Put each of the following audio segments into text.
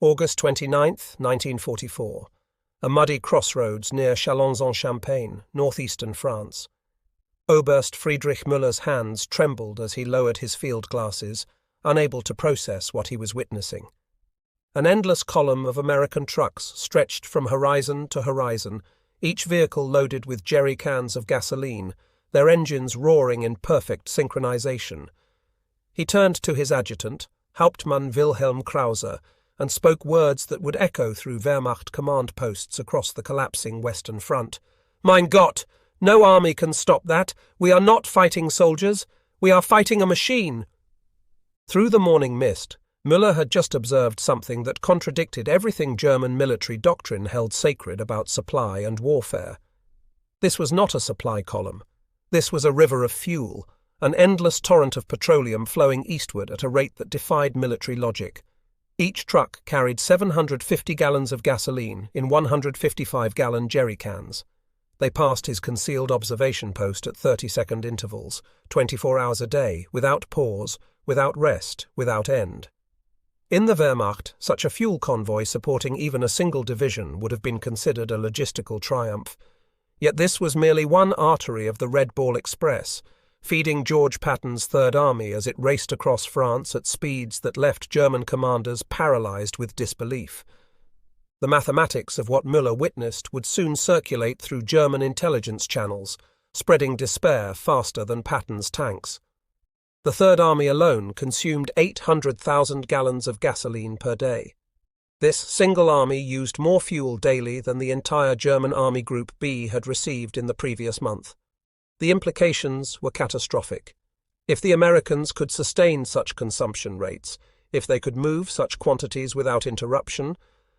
August 29th, 1944. A muddy crossroads near Châlons-en-Champagne, northeastern France. Oberst Friedrich Müller's hands trembled as he lowered his field glasses, unable to process what he was witnessing. An endless column of American trucks stretched from horizon to horizon, each vehicle loaded with jerry cans of gasoline, their engines roaring in perfect synchronization. He turned to his adjutant, Hauptmann Wilhelm Krause, and spoke words that would echo through Wehrmacht command posts across the collapsing Western Front. "Mein Gott! No army can stop that! We are not fighting soldiers! We are fighting a machine!" Through the morning mist, Müller had just observed something that contradicted everything German military doctrine held sacred about supply and warfare. This was not a supply column. This was a river of fuel, an endless torrent of petroleum flowing eastward at a rate that defied military logic. Each truck carried 750 gallons of gasoline in 155-gallon jerry cans. They passed his concealed observation post at 30-second intervals, 24 hours a day, without pause, without rest, without end. In the Wehrmacht, such a fuel convoy supporting even a single division would have been considered a logistical triumph. Yet this was merely one artery of the Red Ball Express, feeding George Patton's Third Army as it raced across France at speeds that left German commanders paralyzed with disbelief. The mathematics of what Müller witnessed would soon circulate through German intelligence channels, spreading despair faster than Patton's tanks. The Third Army alone consumed 800,000 gallons of gasoline per day. This single army used more fuel daily than the entire German Army Group B had received in the previous month. The implications were catastrophic. If the Americans could sustain such consumption rates, if they could move such quantities without interruption,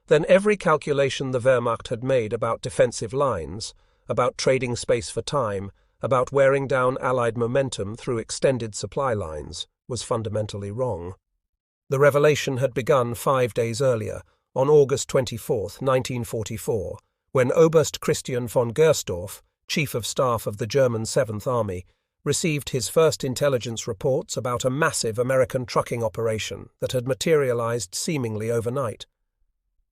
then every calculation the Wehrmacht had made about defensive lines, about trading space for time, about wearing down Allied momentum through extended supply lines, was fundamentally wrong. The revelation had begun 5 days earlier, on August 24, 1944, when Oberst Christian von Gersdorff, Chief of Staff of the German Seventh Army, received his first intelligence reports about a massive American trucking operation that had materialized seemingly overnight.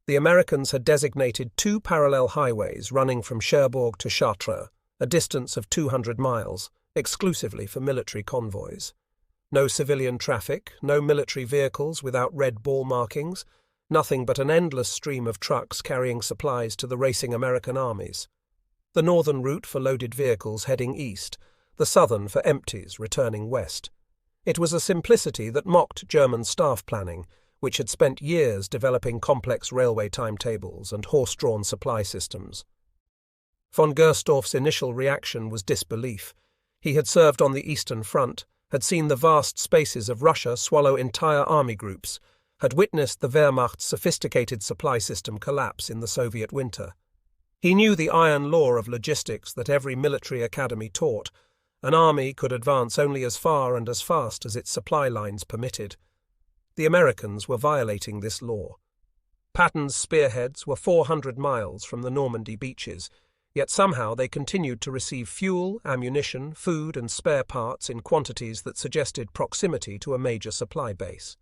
The Americans had designated 2 parallel highways running from Cherbourg to Chartres, a distance of 200 miles, exclusively for military convoys. No civilian traffic, no military vehicles without red ball markings, nothing but an endless stream of trucks carrying supplies to the racing American armies. The northern route for loaded vehicles heading east, the southern for empties returning west. It was a simplicity that mocked German staff planning, which had spent years developing complex railway timetables and horse-drawn supply systems. Von Gersdorff's initial reaction was disbelief. He had served on the Eastern Front, had seen the vast spaces of Russia swallow entire army groups, had witnessed the Wehrmacht's sophisticated supply system collapse in the Soviet winter. He knew the iron law of logistics that every military academy taught. An army could advance only as far and as fast as its supply lines permitted. The Americans were violating this law. Patton's spearheads were 400 miles from the Normandy beaches, yet somehow they continued to receive fuel, ammunition, food and spare parts in quantities that suggested proximity to a major supply base.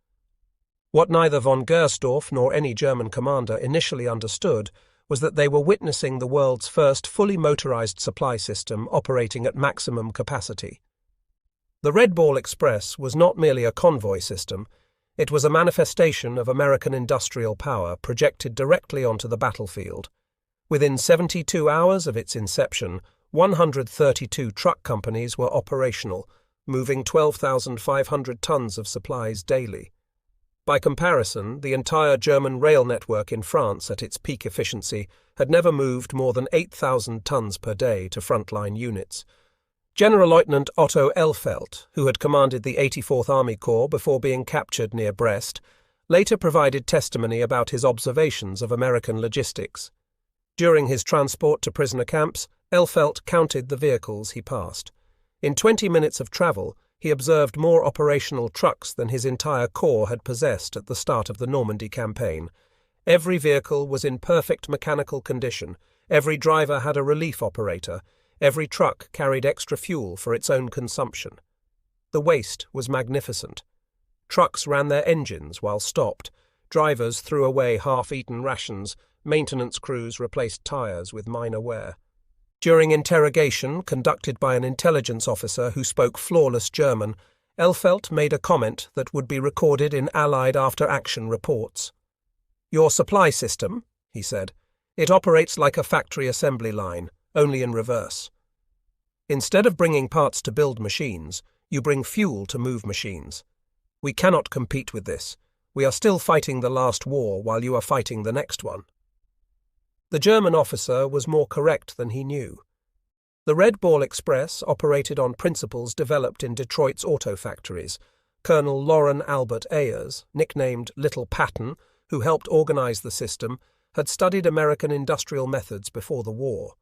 What neither von Gersdorff nor any German commander initially understood was that they were witnessing the world's first fully motorized supply system operating at maximum capacity. The Red Ball Express was not merely a convoy system, it was a manifestation of American industrial power projected directly onto the battlefield. Within 72 hours of its inception, 132 truck companies were operational, moving 12,500 tons of supplies daily. By comparison, the entire German rail network in France at its peak efficiency had never moved more than 8,000 tons per day to frontline units. General-Lieutenant Otto Elfelt, who had commanded the 84th Army Corps before being captured near Brest, later provided testimony about his observations of American logistics. During his transport to prisoner camps, Elfelt counted the vehicles he passed. In 20 minutes of travel, he observed more operational trucks than his entire corps had possessed at the start of the Normandy campaign. Every vehicle was in perfect mechanical condition, every driver had a relief operator, every truck carried extra fuel for its own consumption. The waste was magnificent. Trucks ran their engines while stopped. Drivers threw away half-eaten rations, maintenance crews replaced tires with minor wear. During interrogation, conducted by an intelligence officer who spoke flawless German, Elfelt made a comment that would be recorded in Allied after-action reports. "Your supply system," he said, "it operates like a factory assembly line, only in reverse. Instead of bringing parts to build machines, you bring fuel to move machines. We cannot compete with this. We are still fighting the last war while you are fighting the next one." The German officer was more correct than he knew. The Red Ball Express operated on principles developed in Detroit's auto factories. Colonel Loren Albert Ayers, nicknamed Little Patton, who helped organize the system, had studied American industrial methods before the war.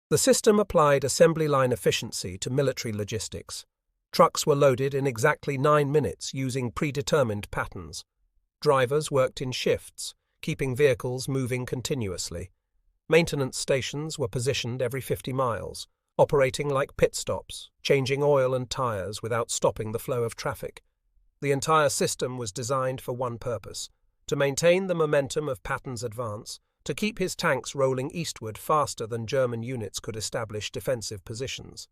The system applied assembly line efficiency to military logistics. Trucks were loaded in exactly 9 minutes using predetermined patterns. Drivers worked in shifts, keeping vehicles moving continuously. Maintenance stations were positioned every 50 miles, operating like pit stops, changing oil and tires without stopping the flow of traffic. The entire system was designed for one purpose: to maintain the momentum of Patton's advance, to keep his tanks rolling eastward faster than German units could establish defensive positions.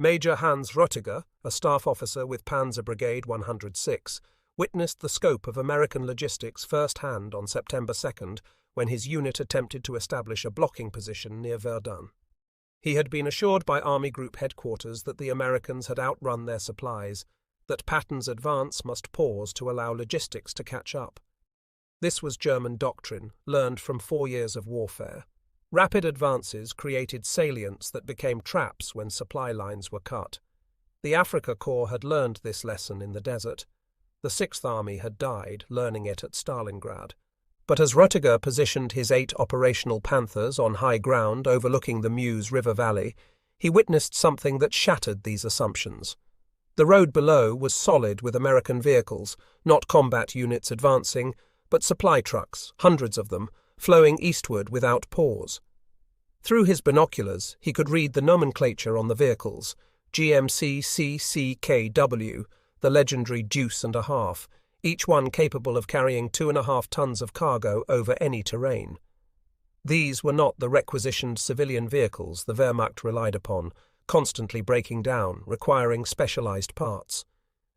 Major Hans Röttiger, a staff officer with Panzer Brigade 106, witnessed the scope of American logistics firsthand on September 2nd when his unit attempted to establish a blocking position near Verdun. He had been assured by Army Group headquarters that the Americans had outrun their supplies, that Patton's advance must pause to allow logistics to catch up. This was German doctrine, learned from 4 years of warfare. Rapid advances created salients that became traps when supply lines were cut. The Africa Corps had learned this lesson in the desert. The Sixth Army had died learning it at Stalingrad. But as Röttiger positioned his 8 operational Panthers on high ground overlooking the Meuse River Valley, he witnessed something that shattered these assumptions. The road below was solid with American vehicles, not combat units advancing, but supply trucks, hundreds of them, flowing eastward without pause. Through his binoculars, he could read the nomenclature on the vehicles: GMC CCKW, the legendary Deuce and a Half, each one capable of carrying 2.5 tons of cargo over any terrain. These were not the requisitioned civilian vehicles the Wehrmacht relied upon, constantly breaking down, requiring specialized parts.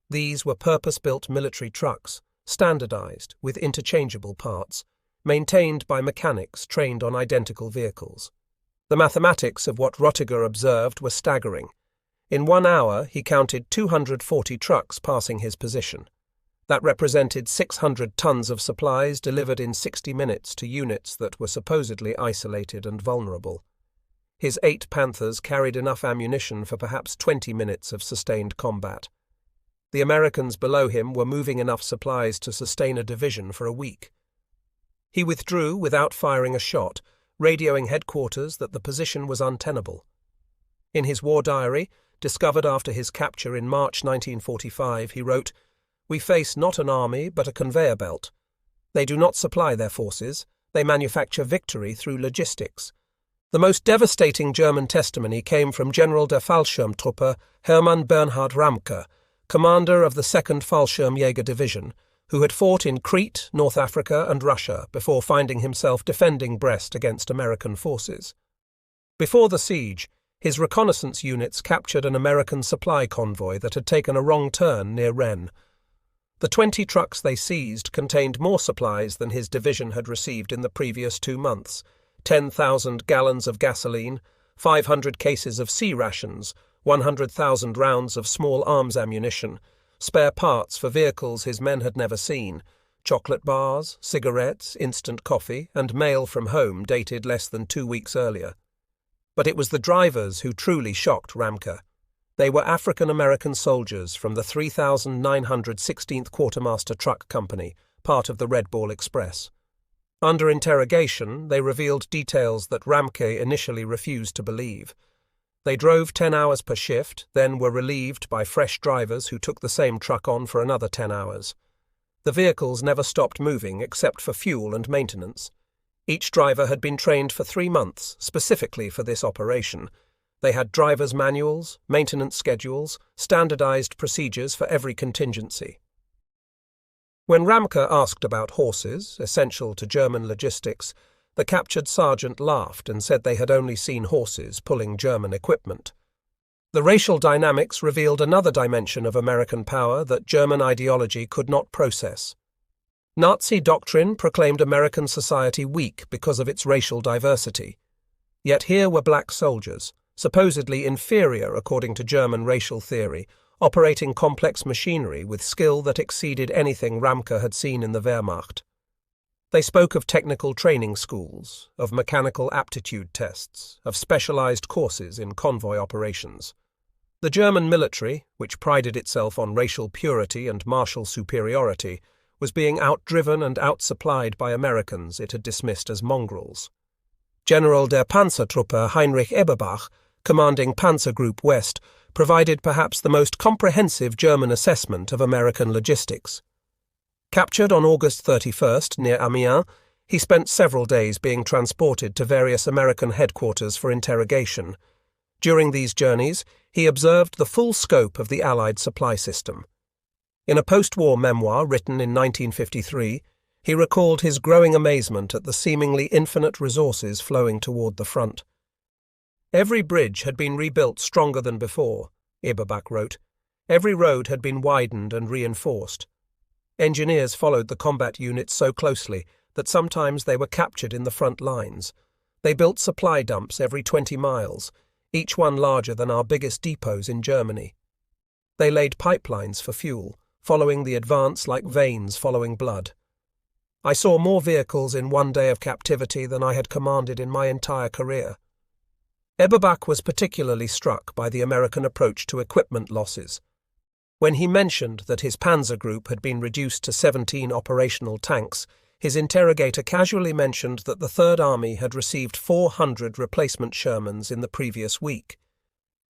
These were purpose-built military trucks, standardized with interchangeable parts, maintained by mechanics trained on identical vehicles. The mathematics of what Röttiger observed were staggering. In 1 hour, he counted 240 trucks passing his position. That represented 600 tons of supplies delivered in 60 minutes to units that were supposedly isolated and vulnerable. His 8 Panthers carried enough ammunition for perhaps 20 minutes of sustained combat. The Americans below him were moving enough supplies to sustain a division for a week. He withdrew without firing a shot, radioing headquarters that the position was untenable. In his war diary, discovered after his capture in March 1945, he wrote, "We face not an army but a conveyor belt. They do not supply their forces, they manufacture victory through logistics." The most devastating German testimony came from General der Fallschirmtruppe Hermann Bernhard Ramke, commander of the 2nd Fallschirmjäger Division, who had fought in Crete, North Africa and Russia before finding himself defending Brest against American forces. Before the siege, his reconnaissance units captured an American supply convoy that had taken a wrong turn near Rennes. The 20 trucks they seized contained more supplies than his division had received in the previous 2 months: 10,000 gallons of gasoline, 500 cases of sea rations, 100,000 rounds of small arms ammunition, spare parts for vehicles his men had never seen, chocolate bars, cigarettes, instant coffee, and mail from home dated less than 2 weeks earlier. But it was the drivers who truly shocked Ramke. They were African-American soldiers from the 3,916th Quartermaster Truck Company, part of the Red Ball Express. Under interrogation, they revealed details that Ramke initially refused to believe. They drove 10 hours per shift, then were relieved by fresh drivers who took the same truck on for another 10 hours. The vehicles never stopped moving except for fuel and maintenance. Each driver had been trained for 3 months, specifically for this operation. They had driver's manuals, maintenance schedules, standardized procedures for every contingency. When Ramke asked about horses, essential to German logistics, the captured sergeant laughed and said they had only seen horses pulling German equipment. The racial dynamics revealed another dimension of American power that German ideology could not process. Nazi doctrine proclaimed American society weak because of its racial diversity. Yet here were black soldiers, supposedly inferior according to German racial theory, operating complex machinery with skill that exceeded anything Ramke had seen in the Wehrmacht. They spoke of technical training schools, of mechanical aptitude tests, of specialized courses in convoy operations. The German military, which prided itself on racial purity and martial superiority, was being outdriven and outsupplied by Americans it had dismissed as mongrels. General der Panzertruppe Heinrich Eberbach, commanding Panzer Group West, provided perhaps the most comprehensive German assessment of American logistics. Captured on August 31st near Amiens, he spent several days being transported to various American headquarters for interrogation. During these journeys, he observed the full scope of the Allied supply system. In a post-war memoir written in 1953, he recalled his growing amazement at the seemingly infinite resources flowing toward the front. Every bridge had been rebuilt stronger than before, Eberbach wrote. Every road had been widened and reinforced. Engineers followed the combat units so closely that sometimes they were captured in the front lines. They built supply dumps every 20 miles, each one larger than our biggest depots in Germany. They laid pipelines for fuel, following the advance like veins following blood. I saw more vehicles in one day of captivity than I had commanded in my entire career. Eberbach was particularly struck by the American approach to equipment losses. When he mentioned that his Panzer Group had been reduced to 17 operational tanks, his interrogator casually mentioned that the Third Army had received 400 replacement Shermans in the previous week.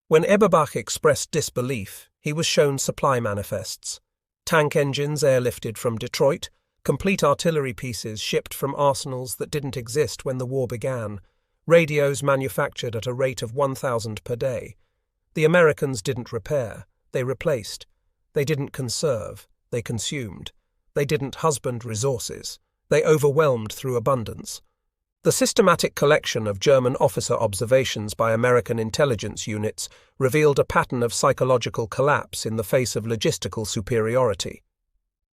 When Eberbach expressed disbelief, he was shown supply manifests. Tank engines airlifted from Detroit, complete artillery pieces shipped from arsenals that didn't exist when the war began, radios manufactured at a rate of 1,000 per day. The Americans didn't repair, they replaced. They didn't conserve, they consumed. They didn't husband resources, they overwhelmed through abundance. The systematic collection of German officer observations by American intelligence units revealed a pattern of psychological collapse in the face of logistical superiority.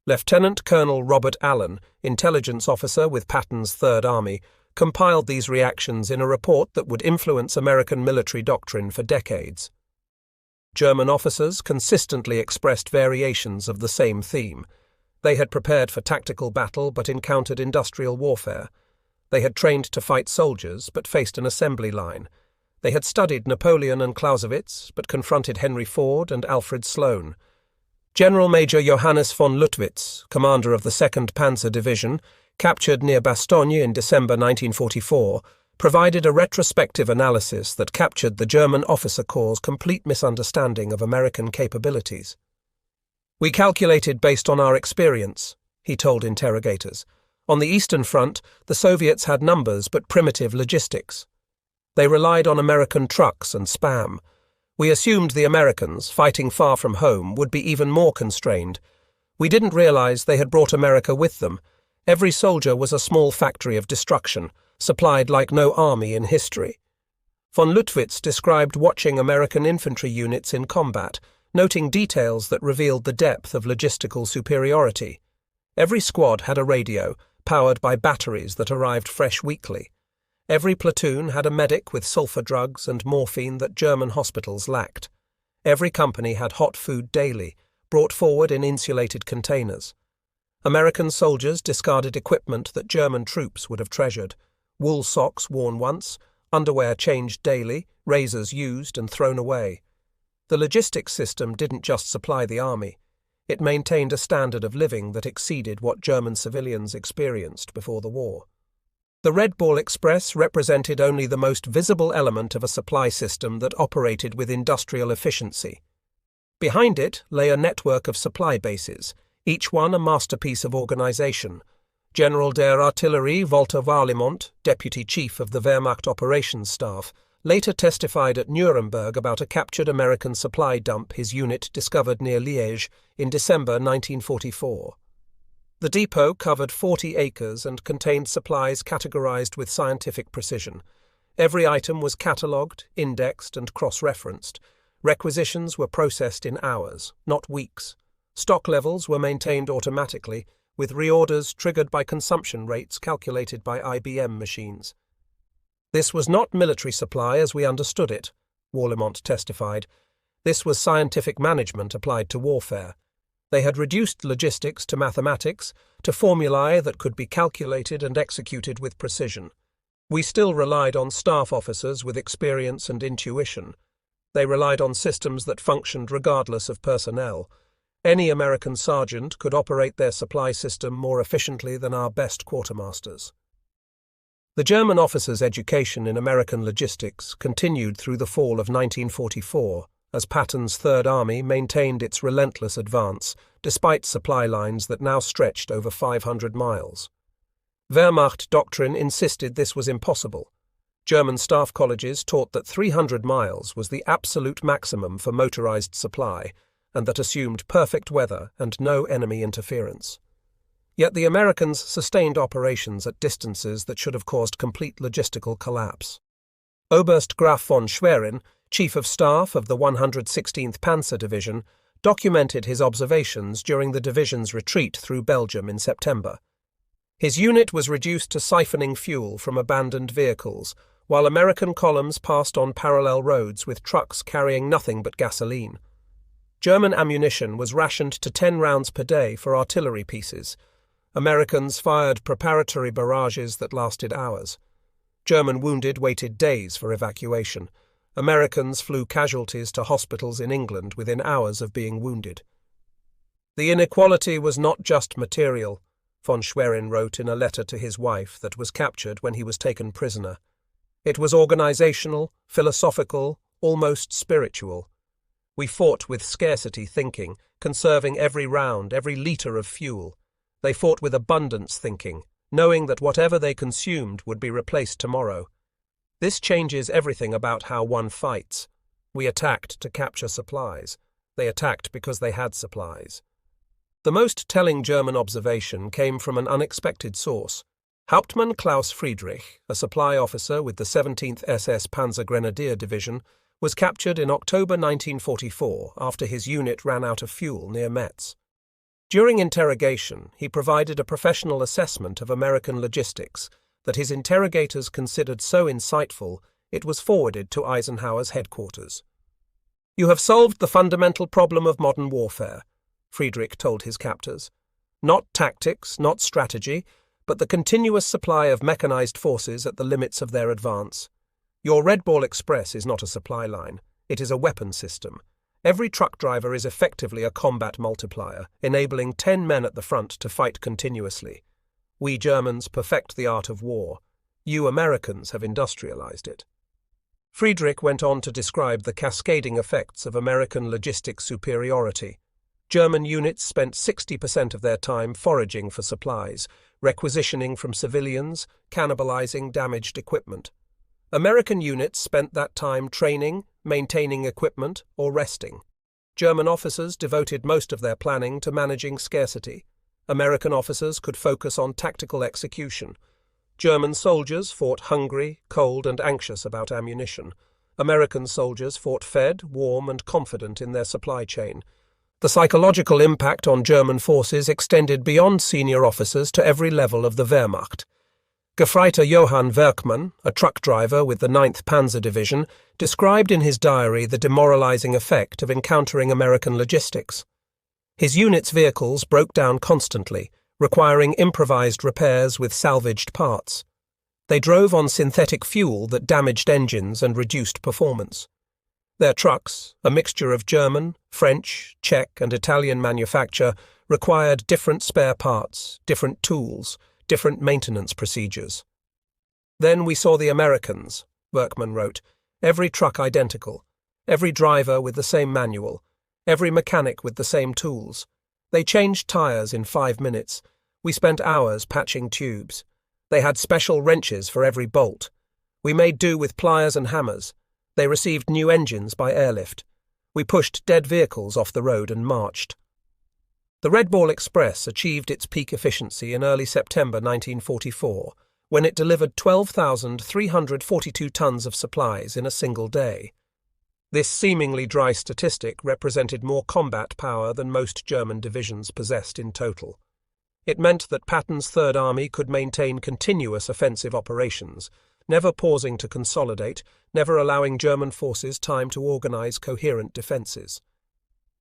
Lieutenant Colonel Robert Allen, intelligence officer with Patton's Third Army, compiled these reactions in a report that would influence American military doctrine for decades. German officers consistently expressed variations of the same theme. They had prepared for tactical battle but encountered industrial warfare. They had trained to fight soldiers but faced an assembly line. They had studied Napoleon and Clausewitz but confronted Henry Ford and Alfred Sloan. General Major Johannes von Luttwitz, commander of the 2nd Panzer Division, captured near Bastogne in December 1944, provided a retrospective analysis that captured the German officer corps' complete misunderstanding of American capabilities. "We calculated based on our experience," he told interrogators. "On the Eastern Front, the Soviets had numbers but primitive logistics. They relied on American trucks and spam. We assumed the Americans, fighting far from home, would be even more constrained. We didn't realize they had brought America with them. Every soldier was a small factory of destruction, supplied like no army in history." Von Luttwitz described watching American infantry units in combat, noting details that revealed the depth of logistical superiority. Every squad had a radio, powered by batteries that arrived fresh weekly. Every platoon had a medic with sulfur drugs and morphine that German hospitals lacked. Every company had hot food daily, brought forward in insulated containers. American soldiers discarded equipment that German troops would have treasured: wool socks worn once, underwear changed daily, razors used and thrown away. The logistics system didn't just supply the army. It maintained a standard of living that exceeded what German civilians experienced before the war. The Red Ball Express represented only the most visible element of a supply system that operated with industrial efficiency. Behind it lay a network of supply bases, each one a masterpiece of organization. General der Artillerie Walter Warlimont, deputy chief of the Wehrmacht operations staff, later testified at Nuremberg about a captured American supply dump his unit discovered near Liège in December 1944. The depot covered 40 acres and contained supplies categorized with scientific precision. Every item was catalogued, indexed, and cross-referenced. Requisitions were processed in hours, not weeks. Stock levels were maintained automatically, with reorders triggered by consumption rates calculated by IBM machines. This was not military supply as we understood it, Warlimont testified. This was scientific management applied to warfare. They had reduced logistics to mathematics, to formulae that could be calculated and executed with precision. We still relied on staff officers with experience and intuition. They relied on systems that functioned regardless of personnel. Any American sergeant could operate their supply system more efficiently than our best quartermasters. The German officers' education in American logistics continued through the fall of 1944, as Patton's Third Army maintained its relentless advance, despite supply lines that now stretched over 500 miles. Wehrmacht doctrine insisted this was impossible. German staff colleges taught that 300 miles was the absolute maximum for motorized supply, and that assumed perfect weather and no enemy interference. Yet the Americans sustained operations at distances that should have caused complete logistical collapse. Oberst Graf von Schwerin, Chief of Staff of the 116th Panzer Division, documented his observations during the division's retreat through Belgium in September. His unit was reduced to siphoning fuel from abandoned vehicles, while American columns passed on parallel roads with trucks carrying nothing but gasoline. German ammunition was rationed to 10 rounds per day for artillery pieces. Americans fired preparatory barrages that lasted hours. German wounded waited days for evacuation. Americans flew casualties to hospitals in England within hours of being wounded. The inequality was not just material, von Schwerin wrote in a letter to his wife that was captured when he was taken prisoner. It was organizational, philosophical, almost spiritual. We fought with scarcity thinking, conserving every round, every liter of fuel. They fought with abundance thinking, knowing that whatever they consumed would be replaced tomorrow. This changes everything about how one fights. We attacked to capture supplies. They attacked because they had supplies. The most telling German observation came from an unexpected source. Hauptmann Klaus Friedrich, a supply officer with the 17th SS Panzer Grenadier Division, was captured in October 1944 after his unit ran out of fuel near Metz. During interrogation, he provided a professional assessment of American logistics that his interrogators considered so insightful it was forwarded to Eisenhower's headquarters. "You have solved the fundamental problem of modern warfare," Friedrich told his captors. "Not tactics, not strategy, but the continuous supply of mechanized forces at the limits of their advance. Your Red Ball Express is not a supply line, it is a weapon system. Every truck driver is effectively a combat multiplier, enabling 10 men at the front to fight continuously. We Germans perfect the art of war. You Americans have industrialized it." Friedrich went on to describe the cascading effects of American logistic superiority. German units spent 60% of their time foraging for supplies, requisitioning from civilians, cannibalizing damaged equipment. American units spent that time training, maintaining equipment, or resting. German officers devoted most of their planning to managing scarcity. American officers could focus on tactical execution. German soldiers fought hungry, cold, and anxious about ammunition. American soldiers fought fed, warm, and confident in their supply chain. The psychological impact on German forces extended beyond senior officers to every level of the Wehrmacht. Gefreiter Johann Werkmann, a truck driver with the 9th Panzer Division, described in his diary the demoralizing effect of encountering American logistics. His unit's vehicles broke down constantly, requiring improvised repairs with salvaged parts. They drove on synthetic fuel that damaged engines and reduced performance. Their trucks, a mixture of German, French, Czech, and Italian manufacture, required different spare parts, different tools, different maintenance procedures. "Then we saw the Americans," Workman wrote, "every truck identical, every driver with the same manual, every mechanic with the same tools. They changed tires in 5 minutes. We spent hours patching tubes. They had special wrenches for every bolt. We made do with pliers and hammers. They received new engines by airlift. We pushed dead vehicles off the road and marched." The Red Ball Express achieved its peak efficiency in early September 1944, when it delivered 12,342 tons of supplies in a single day. This seemingly dry statistic represented more combat power than most German divisions possessed in total. It meant that Patton's Third Army could maintain continuous offensive operations, never pausing to consolidate, never allowing German forces time to organize coherent defenses.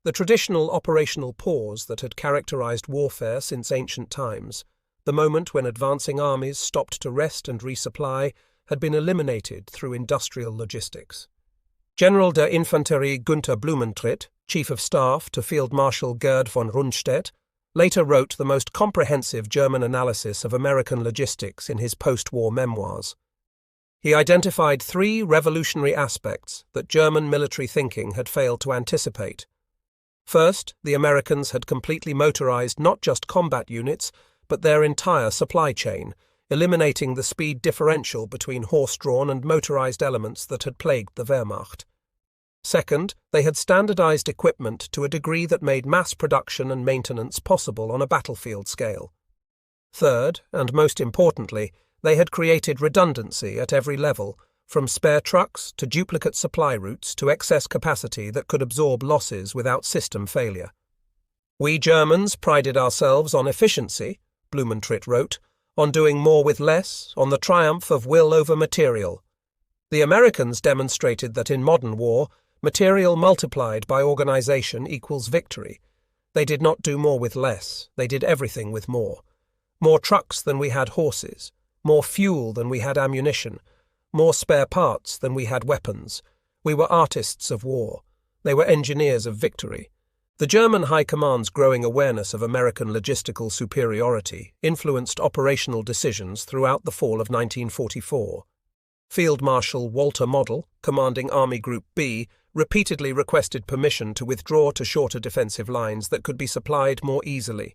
The traditional operational pause that had characterized warfare since ancient times, the moment when advancing armies stopped to rest and resupply, had been eliminated through industrial logistics. General der Infanterie Günther Blumentritt, Chief of Staff to Field Marshal Gerd von Rundstedt, later wrote the most comprehensive German analysis of American logistics in his post-war memoirs. He identified three revolutionary aspects that German military thinking had failed to anticipate. First, the Americans had completely motorized not just combat units, but their entire supply chain, eliminating the speed differential between horse-drawn and motorized elements that had plagued the Wehrmacht. Second, they had standardized equipment to a degree that made mass production and maintenance possible on a battlefield scale. Third, and most importantly, they had created redundancy at every level, from spare trucks to duplicate supply routes to excess capacity that could absorb losses without system failure. "We Germans prided ourselves on efficiency," Blumentritt wrote, "on doing more with less, on the triumph of will over material. The Americans demonstrated that in modern war, material multiplied by organization equals victory. They did not do more with less, they did everything with more. More trucks than we had horses, more fuel than we had ammunition, more spare parts than we had weapons. We were artists of war. They were engineers of victory." The German High Command's growing awareness of American logistical superiority influenced operational decisions throughout the fall of 1944. Field Marshal Walter Model, commanding Army Group B, repeatedly requested permission to withdraw to shorter defensive lines that could be supplied more easily.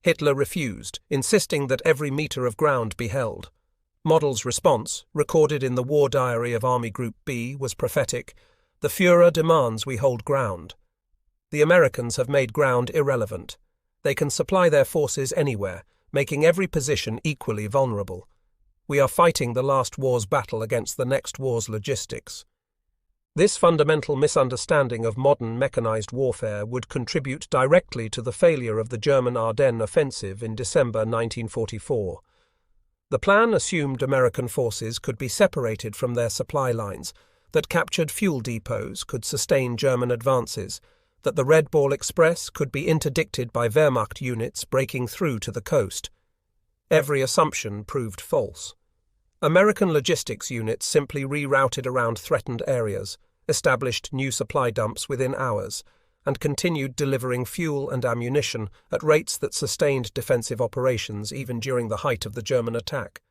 Hitler refused, insisting that every meter of ground be held. Model's response, recorded in the War Diary of Army Group B, was prophetic: "The Führer demands we hold ground." The Americans have made ground irrelevant. They can supply their forces anywhere, making every position equally vulnerable. We are fighting the last war's battle against the next war's logistics. This fundamental misunderstanding of modern mechanized warfare would contribute directly to the failure of the German Ardennes offensive in December 1944. The plan assumed American forces could be separated from their supply lines, that captured fuel depots could sustain German advances, that the Red Ball Express could be interdicted by Wehrmacht units breaking through to the coast. Every assumption proved false. American logistics units simply rerouted around threatened areas, established new supply dumps within hours, and continued delivering fuel and ammunition at rates that sustained defensive operations even during the height of the German attack.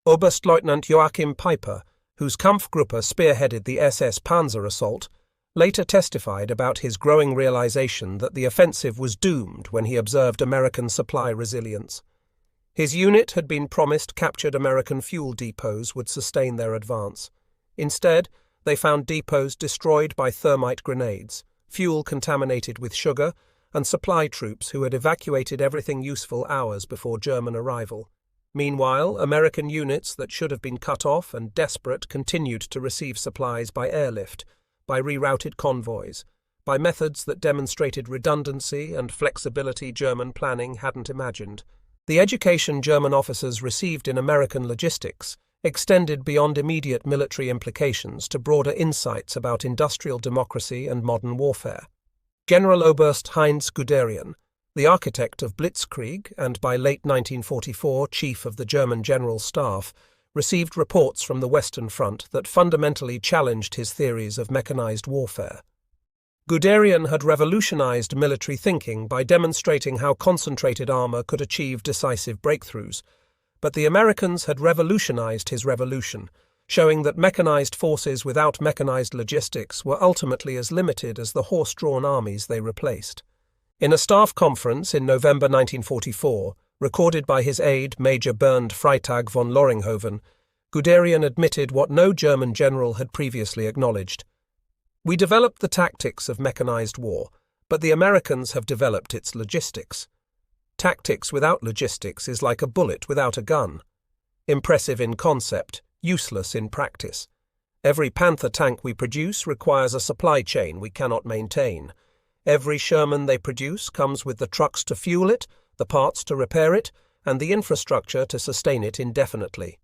Oberstleutnant Joachim Peiper, whose Kampfgruppe spearheaded the SS Panzer assault, later testified about his growing realization that the offensive was doomed when he observed American supply resilience. His unit had been promised captured American fuel depots would sustain their advance. Instead, they found depots destroyed by thermite grenades, fuel contaminated with sugar, and supply troops who had evacuated everything useful hours before German arrival. Meanwhile, American units that should have been cut off and desperate continued to receive supplies by airlift, by rerouted convoys, by methods that demonstrated redundancy and flexibility German planning hadn't imagined. The education German officers received in American logistics extended beyond immediate military implications to broader insights about industrial democracy and modern warfare. Generaloberst Heinz Guderian, the architect of Blitzkrieg and by late 1944 chief of the German General Staff, received reports from the Western Front that fundamentally challenged his theories of mechanized warfare. Guderian had revolutionized military thinking by demonstrating how concentrated armor could achieve decisive breakthroughs, but the Americans had revolutionized his revolution, showing that mechanized forces without mechanized logistics were ultimately as limited as the horse-drawn armies they replaced. In a staff conference in November 1944, recorded by his aide Major Bernd Freytag von Loringhoven, Guderian admitted what no German general had previously acknowledged. "We developed the tactics of mechanized war, but the Americans have developed its logistics. Tactics without logistics is like a bullet without a gun. Impressive in concept, useless in practice. Every Panther tank we produce requires a supply chain we cannot maintain. Every Sherman they produce comes with the trucks to fuel it, the parts to repair it, and the infrastructure to sustain it indefinitely.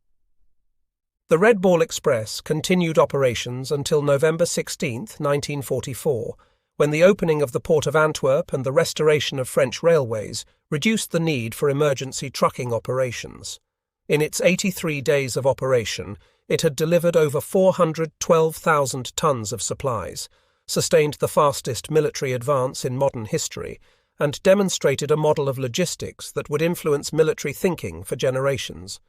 The Red Ball Express continued operations until November 16, 1944, when the opening of the port of Antwerp and the restoration of French railways reduced the need for emergency trucking operations. In its 83 days of operation, it had delivered over 412,000 tons of supplies, sustained the fastest military advance in modern history, and demonstrated a model of logistics that would influence military thinking for generations.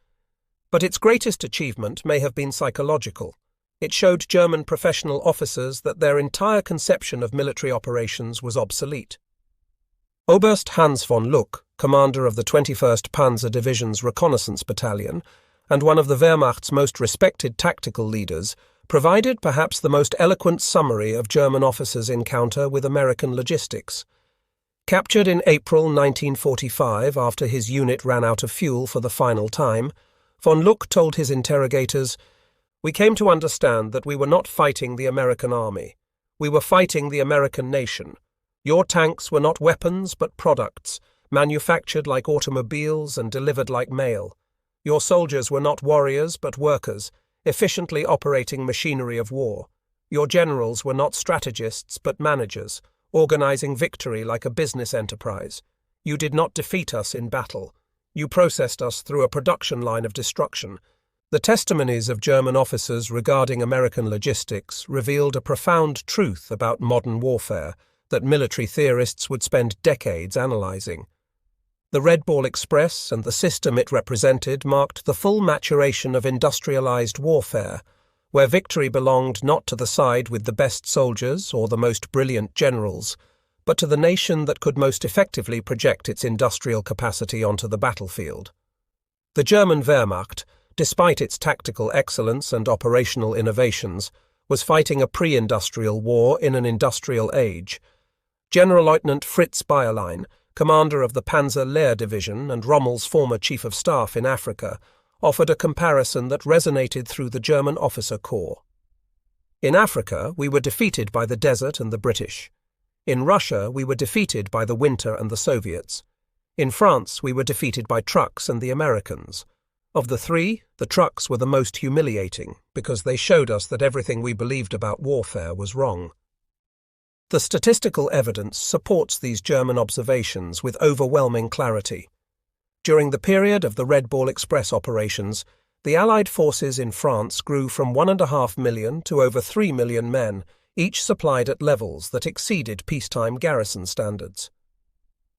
But its greatest achievement may have been psychological. It showed German professional officers that their entire conception of military operations was obsolete. Oberst Hans von Luck, commander of the 21st Panzer Division's Reconnaissance Battalion, and one of the Wehrmacht's most respected tactical leaders, provided perhaps the most eloquent summary of German officers' encounter with American logistics. Captured in April 1945 after his unit ran out of fuel for the final time, von Luck told his interrogators, "We came to understand that we were not fighting the American army. We were fighting the American nation. Your tanks were not weapons but products, manufactured like automobiles and delivered like mail. Your soldiers were not warriors but workers, efficiently operating machinery of war. Your generals were not strategists but managers, organizing victory like a business enterprise. You did not defeat us in battle. You processed us through a production line of destruction." The testimonies of German officers regarding American logistics revealed a profound truth about modern warfare that military theorists would spend decades analyzing. The Red Ball Express and the system it represented marked the full maturation of industrialized warfare, where victory belonged not to the side with the best soldiers or the most brilliant generals, but to the nation that could most effectively project its industrial capacity onto the battlefield. The German Wehrmacht, despite its tactical excellence and operational innovations, was fighting a pre-industrial war in an industrial age. Generalleutnant Fritz Bayerlein, commander of the Panzer Lehr Division and Rommel's former chief of staff in Africa, offered a comparison that resonated through the German officer corps. "In Africa, we were defeated by the desert and the British. In Russia, we were defeated by the winter and the Soviets. In France, we were defeated by trucks and the Americans. Of the three, the trucks were the most humiliating, because they showed us that everything we believed about warfare was wrong." The statistical evidence supports these German observations with overwhelming clarity. During the period of the Red Ball Express operations, the Allied forces in France grew from 1.5 million to over 3 million men, each supplied at levels that exceeded peacetime garrison standards.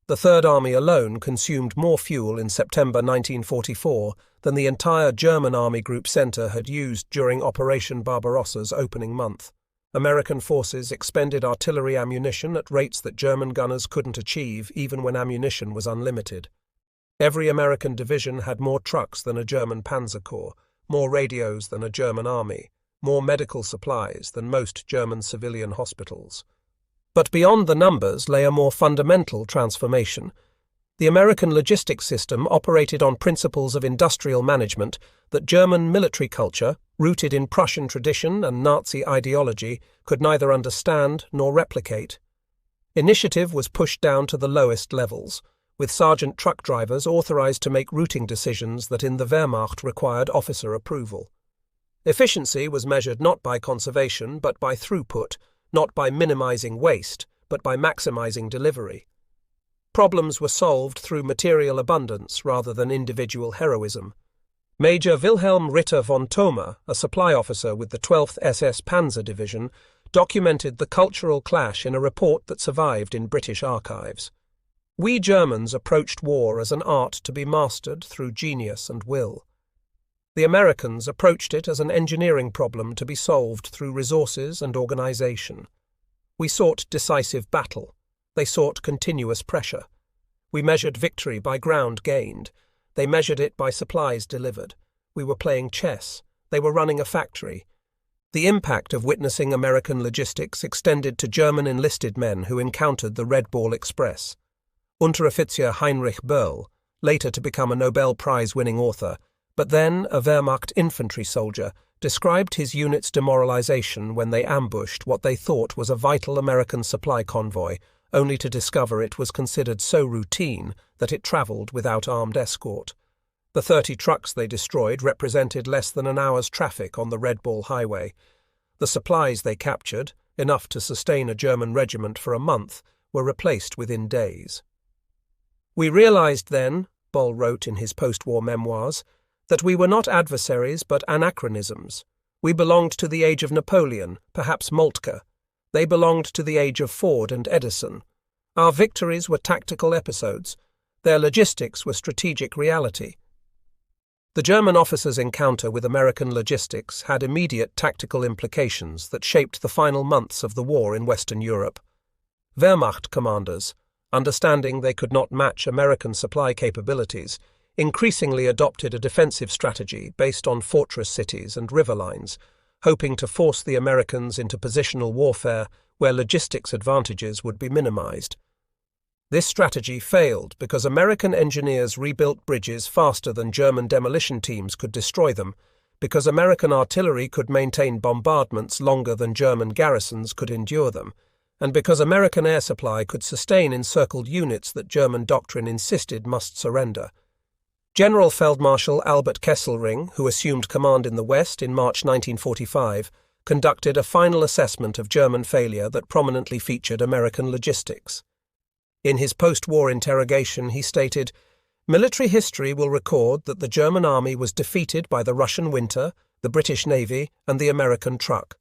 The Third Army alone consumed more fuel in September 1944 than the entire German Army Group Center had used during Operation Barbarossa's opening month. American forces expended artillery ammunition at rates that German gunners couldn't achieve even when ammunition was unlimited. Every American division had more trucks than a German Panzer Corps, more radios than a German army, more medical supplies than most German civilian hospitals. But beyond the numbers lay a more fundamental transformation. The American logistics system operated on principles of industrial management that German military culture, rooted in Prussian tradition and Nazi ideology, could neither understand nor replicate. Initiative was pushed down to the lowest levels, with sergeant truck drivers authorized to make routing decisions that in the Wehrmacht required officer approval. Efficiency was measured not by conservation but by throughput, not by minimizing waste, but by maximizing delivery. Problems were solved through material abundance rather than individual heroism. Major Wilhelm Ritter von Thoma, a supply officer with the 12th SS Panzer Division, documented the cultural clash in a report that survived in British archives. "We Germans approached war as an art to be mastered through genius and will. The Americans approached it as an engineering problem to be solved through resources and organization. We sought decisive battle. They sought continuous pressure. We measured victory by ground gained. They measured it by supplies delivered. We were playing chess. They were running a factory. The impact of witnessing American logistics extended to German enlisted men who encountered the Red Ball Express. Unteroffizier Heinrich Böll, later to become a Nobel Prize-winning author, but then a Wehrmacht infantry soldier, described his unit's demoralization when they ambushed what they thought was a vital American supply convoy, only to discover it was considered so routine that it traveled without armed escort. The 30 trucks they destroyed represented less than an hour's traffic on the Red Ball Highway. The supplies they captured, enough to sustain a German regiment for a month, were replaced within days. "We realized then," Böll wrote in his post-war memoirs, "that we were not adversaries but anachronisms. We belonged to the age of Napoleon, perhaps Moltke. They belonged to the age of Ford and Edison. Our victories were tactical episodes. Their logistics were strategic reality." The German officers' encounter with American logistics had immediate tactical implications that shaped the final months of the war in Western Europe. Wehrmacht commanders, understanding they could not match American supply capabilities, increasingly adopted a defensive strategy based on fortress cities and river lines, hoping to force the Americans into positional warfare where logistics advantages would be minimized. This strategy failed because American engineers rebuilt bridges faster than German demolition teams could destroy them, because American artillery could maintain bombardments longer than German garrisons could endure them, and because American air supply could sustain encircled units that German doctrine insisted must surrender. General Feldmarschall Albert Kesselring, who assumed command in the West in March 1945, conducted a final assessment of German failure that prominently featured American logistics. In his post-war interrogation, he stated, "Military history will record that the German army was defeated by the Russian Winter, the British Navy, and the American truck.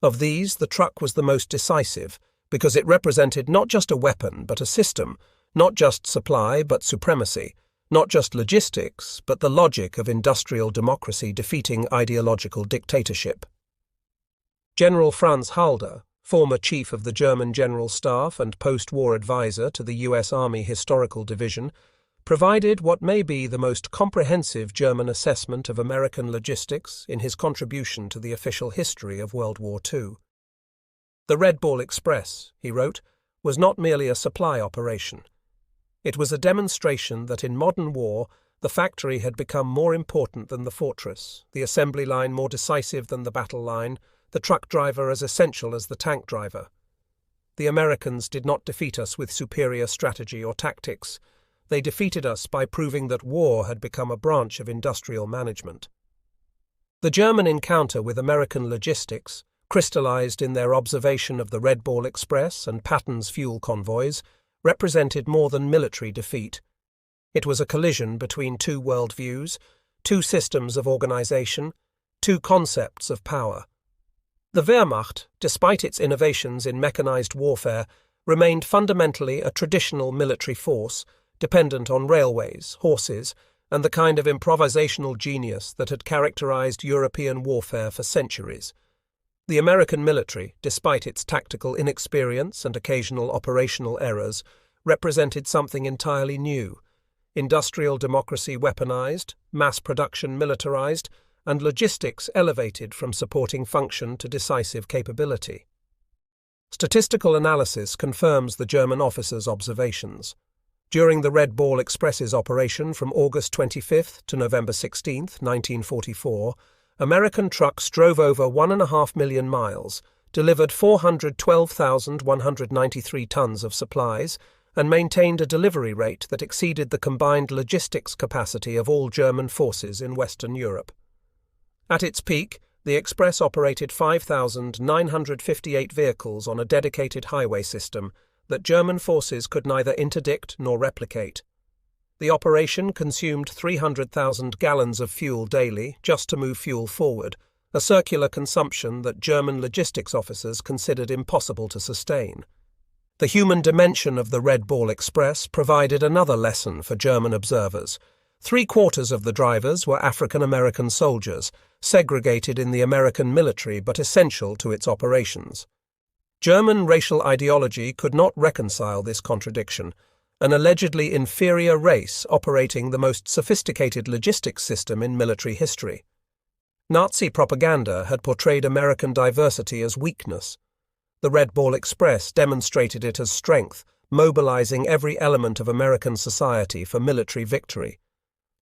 Of these, the truck was the most decisive, because it represented not just a weapon but a system, not just supply but supremacy, not just logistics but the logic of industrial democracy defeating ideological dictatorship." General Franz Halder, former chief of the German General Staff and post-war advisor to the U.S. Army Historical Division, provided what may be the most comprehensive German assessment of American logistics in his contribution to the official history of World War II. "The Red Ball Express," he wrote, "was not merely a supply operation. It was a demonstration that in modern war the factory had become more important than the fortress, the assembly line more decisive than the battle line, the truck driver as essential as the tank driver. The Americans did not defeat us with superior strategy or tactics. They defeated us by proving that war had become a branch of industrial management." The German encounter with American logistics, crystallized in their observation of the Red Ball Express and Patton's fuel convoys, represented more than military defeat. It was a collision between two worldviews, two systems of organization, two concepts of power. The Wehrmacht, despite its innovations in mechanized warfare, remained fundamentally a traditional military force, dependent on railways, horses, and the kind of improvisational genius that had characterized European warfare for centuries. The American military, despite its tactical inexperience and occasional operational errors, represented something entirely new: industrial democracy weaponized, mass production militarized, and logistics elevated from supporting function to decisive capability. Statistical analysis confirms the German officers' observations. During the Red Ball Express's operation from August 25 to November 16, 1944, American trucks drove over 1.5 million miles, delivered 412,193 tons of supplies, and maintained a delivery rate that exceeded the combined logistics capacity of all German forces in Western Europe. At its peak, the Express operated 5,958 vehicles on a dedicated highway system that German forces could neither interdict nor replicate. The operation consumed 300,000 gallons of fuel daily just to move fuel forward, a circular consumption that German logistics officers considered impossible to sustain. The human dimension of the Red Ball Express provided another lesson for German observers. 3/4 of the drivers were African-American soldiers, segregated in the American military but essential to its operations. German racial ideology could not reconcile this contradiction, an allegedly inferior race operating the most sophisticated logistics system in military history. Nazi propaganda had portrayed American diversity as weakness. The Red Ball Express demonstrated it as strength, mobilizing every element of American society for military victory.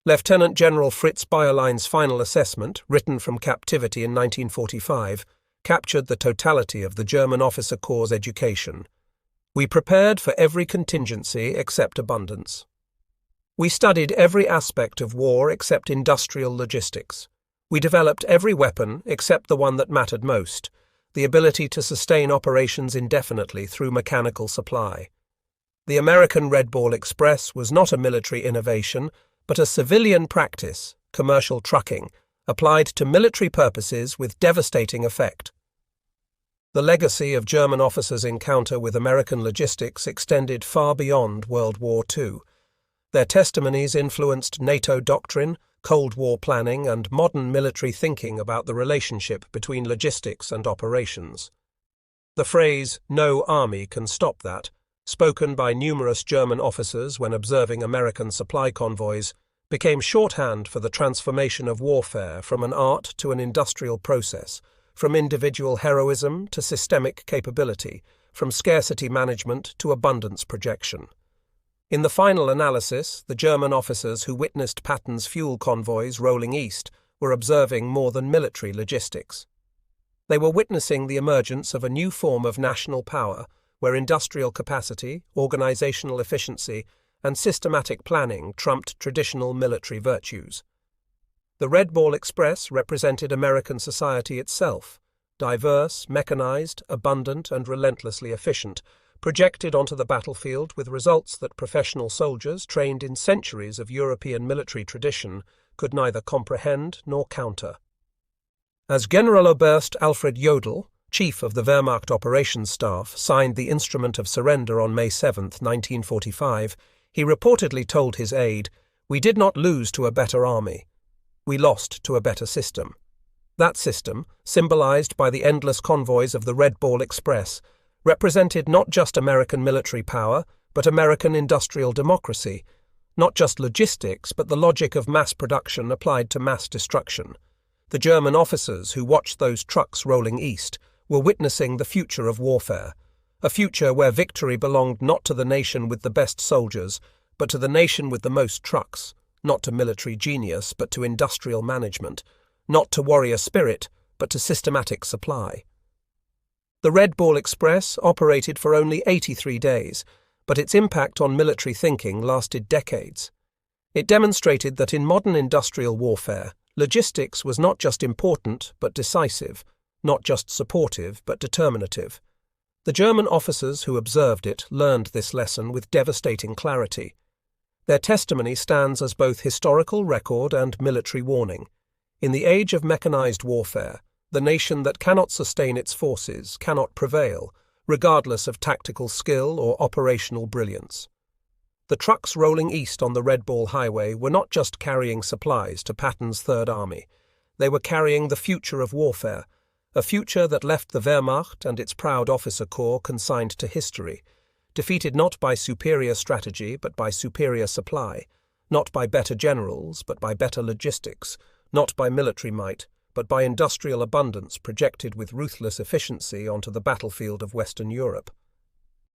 Lieutenant General Fritz Bayerlein's final assessment, written from captivity in 1945, captured the totality of the German officer corps' education. We prepared for every contingency except abundance. We studied every aspect of war except industrial logistics. We developed every weapon except the one that mattered most, the ability to sustain operations indefinitely through mechanical supply. The American Red Ball Express was not a military innovation, but a civilian practice, commercial trucking, applied to military purposes with devastating effect. The legacy of German officers' encounter with American logistics extended far beyond World War II. Their testimonies influenced NATO doctrine, Cold War planning, and modern military thinking about the relationship between logistics and operations. The phrase, "No army can stop that," spoken by numerous German officers when observing American supply convoys, became shorthand for the transformation of warfare from an art to an industrial process, from individual heroism to systemic capability, from scarcity management to abundance projection. In the final analysis, the German officers who witnessed Patton's fuel convoys rolling east were observing more than military logistics. They were witnessing the emergence of a new form of national power, where industrial capacity, organizational efficiency, and systematic planning trumped traditional military virtues. The Red Ball Express represented American society itself, diverse, mechanized, abundant, and relentlessly efficient, projected onto the battlefield with results that professional soldiers trained in centuries of European military tradition could neither comprehend nor counter. As Generaloberst Alfred Jodl, chief of the Wehrmacht operations staff, signed the instrument of surrender on May 7, 1945, he reportedly told his aide, "We did not lose to a better army. We lost to a better system." That system, symbolized by the endless convoys of the Red Ball Express, represented not just American military power, but American industrial democracy, not just logistics, but the logic of mass production applied to mass destruction. The German officers who watched those trucks rolling east were witnessing the future of warfare, a future where victory belonged not to the nation with the best soldiers, but to the nation with the most trucks, not to military genius, but to industrial management, not to warrior spirit, but to systematic supply. The Red Ball Express operated for only 83 days, but its impact on military thinking lasted decades. It demonstrated that in modern industrial warfare, logistics was not just important but decisive, not just supportive but determinative. The German officers who observed it learned this lesson with devastating clarity. Their testimony stands as both historical record and military warning. In the age of mechanized warfare, the nation that cannot sustain its forces cannot prevail, regardless of tactical skill or operational brilliance. The trucks rolling east on the Red Ball Highway were not just carrying supplies to Patton's Third Army. They were carrying the future of warfare, a future that left the Wehrmacht and its proud officer corps consigned to history, defeated not by superior strategy but by superior supply, not by better generals but by better logistics, not by military might, but by industrial abundance projected with ruthless efficiency onto the battlefield of Western Europe.